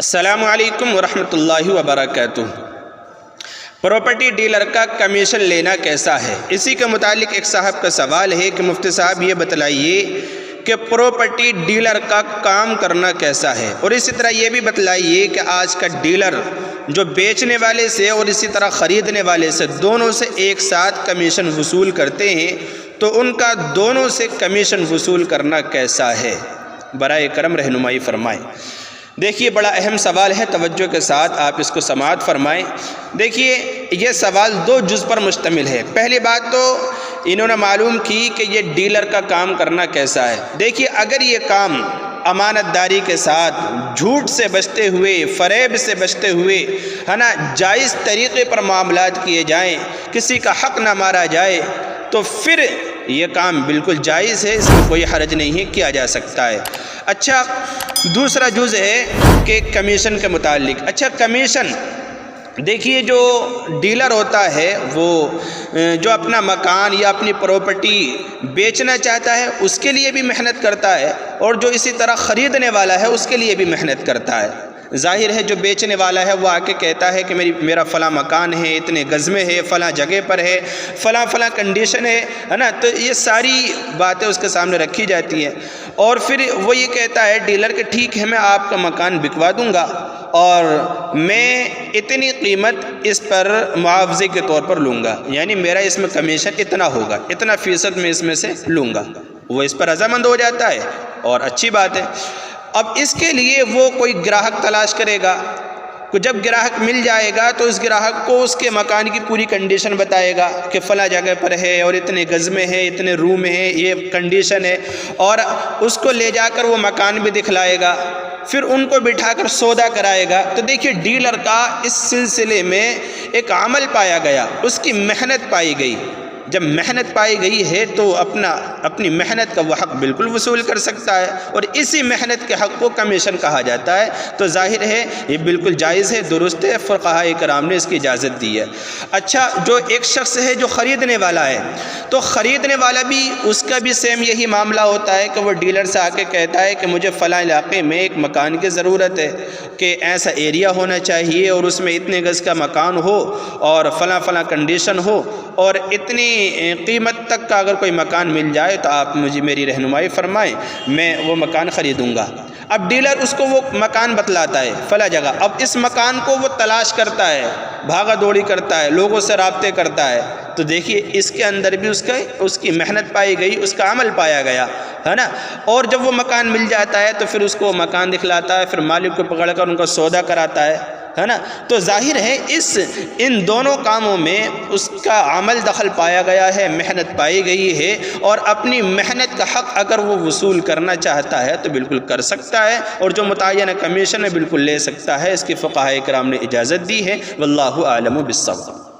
السلام علیکم ورحمۃ اللہ وبرکاتہ۔ پراپرٹی ڈیلر کا کمیشن لینا کیسا ہے؟ اسی کے متعلق ایک صاحب کا سوال ہے کہ مفتی صاحب یہ بتلائیے کہ پراپرٹی ڈیلر کا کام کرنا کیسا ہے، اور اسی طرح یہ بھی بتلائیے کہ آج کا ڈیلر جو بیچنے والے سے اور اسی طرح خریدنے والے سے دونوں سے ایک ساتھ کمیشن وصول کرتے ہیں، تو ان کا دونوں سے کمیشن وصول کرنا کیسا ہے؟ برائے کرم رہنمائی فرمائیں۔ دیکھیے بڑا اہم سوال ہے، توجہ کے ساتھ آپ اس کو سماعت فرمائیں۔ دیکھیے یہ سوال دو جز پر مشتمل ہے۔ پہلی بات تو انہوں نے معلوم کی کہ یہ ڈیلر کا کام کرنا کیسا ہے۔ دیکھیے اگر یہ کام امانت داری کے ساتھ، جھوٹ سے بچتے ہوئے، فریب سے بچتے ہوئے جائز طریقے پر معاملات کیے جائیں، کسی کا حق نہ مارا جائے، تو پھر یہ کام بالکل جائز ہے، اس میں کوئی حرج نہیں ہے، کیا جا سکتا ہے۔ اچھا دوسرا جز ہے کہ کمیشن کے متعلق۔ اچھا کمیشن، دیکھیے جو ڈیلر ہوتا ہے وہ جو اپنا مکان یا اپنی پراپرٹی بیچنا چاہتا ہے اس کے لیے بھی محنت کرتا ہے، اور جو اسی طرح خریدنے والا ہے اس کے لیے بھی محنت کرتا ہے۔ ظاہر ہے جو بیچنے والا ہے وہ آ کے کہتا ہے کہ میرا فلاں مکان ہے، اتنے گز میں ہے، فلاں جگہ پر ہے، فلاں کنڈیشن ہے نا، تو یہ ساری باتیں اس کے سامنے رکھی جاتی ہیں، اور پھر وہ یہ کہتا ہے ڈیلر کہ ٹھیک ہے میں آپ کا مکان بکوا دوں گا، اور میں اتنی قیمت اس پر معاوضے کے طور پر لوں گا، یعنی میرا اس میں کمیشن اتنا ہوگا، اتنا فیصد میں اس میں سے لوں گا۔ وہ اس پر رضامند ہو جاتا ہے اور اچھی بات ہے۔ اب اس کے لیے وہ کوئی گراہک تلاش کرے گا، جب گراہک مل جائے گا تو اس گراہک کو اس کے مکان کی پوری کنڈیشن بتائے گا کہ فلاں جگہ پر ہے اور اتنے گز میں ہے، اتنے روم ہے، یہ کنڈیشن ہے، اور اس کو لے جا کر وہ مکان بھی دکھلائے گا، پھر ان کو بٹھا کر سودا کرائے گا۔ تو دیکھیے ڈیلر کا اس سلسلے میں ایک عمل پایا گیا، اس کی محنت پائی گئی۔ جب محنت پائی گئی ہے تو اپنی محنت کا وہ حق بالکل وصول کر سکتا ہے، اور اسی محنت کے حق کو کمیشن کہا جاتا ہے۔ تو ظاہر ہے یہ بالکل جائز ہے، درست ہے، فقہاء کرام نے اس کی اجازت دی ہے۔ اچھا جو ایک شخص ہے جو خریدنے والا ہے، تو خریدنے والا بھی اس کا بھی سیم یہی معاملہ ہوتا ہے کہ وہ ڈیلر سے آ کے کہتا ہے کہ مجھے فلاں علاقے میں ایک مکان کی ضرورت ہے، کہ ایسا ایریا ہونا چاہیے اور اس میں اتنے گز کا مکان ہو اور فلاں کنڈیشن ہو، اور اتنی قیمت تک کا اگر کوئی مکان مل جائے تو آپ مجھے میری رہنمائی فرمائیں، میں وہ مکان خریدوں گا۔ اب ڈیلر اس کو وہ مکان بتلاتا ہے فلاں جگہ، اب اس مکان کو وہ تلاش کرتا ہے، بھاگا دوڑی کرتا ہے، لوگوں سے رابطے کرتا ہے، تو دیکھیے اس کے اندر بھی اس کی محنت پائی گئی، اس کا عمل پایا گیا ہے نا۔ اور جب وہ مکان مل جاتا ہے تو پھر اس کو مکان دکھلاتا ہے، پھر مالک کو پکڑ کر ان کا سودا کراتا ہے نا۔ تو ظاہر ہے ان دونوں کاموں میں اس کا عمل دخل پایا گیا ہے، محنت پائی گئی ہے، اور اپنی محنت کا حق اگر وہ وصول کرنا چاہتا ہے تو بالکل کر سکتا ہے، اور جو متعینہ کمیشن ہے بالکل لے سکتا ہے۔ اس کی فقہاء کرام نے اجازت دی ہے، واللہ اعلم بالصواب۔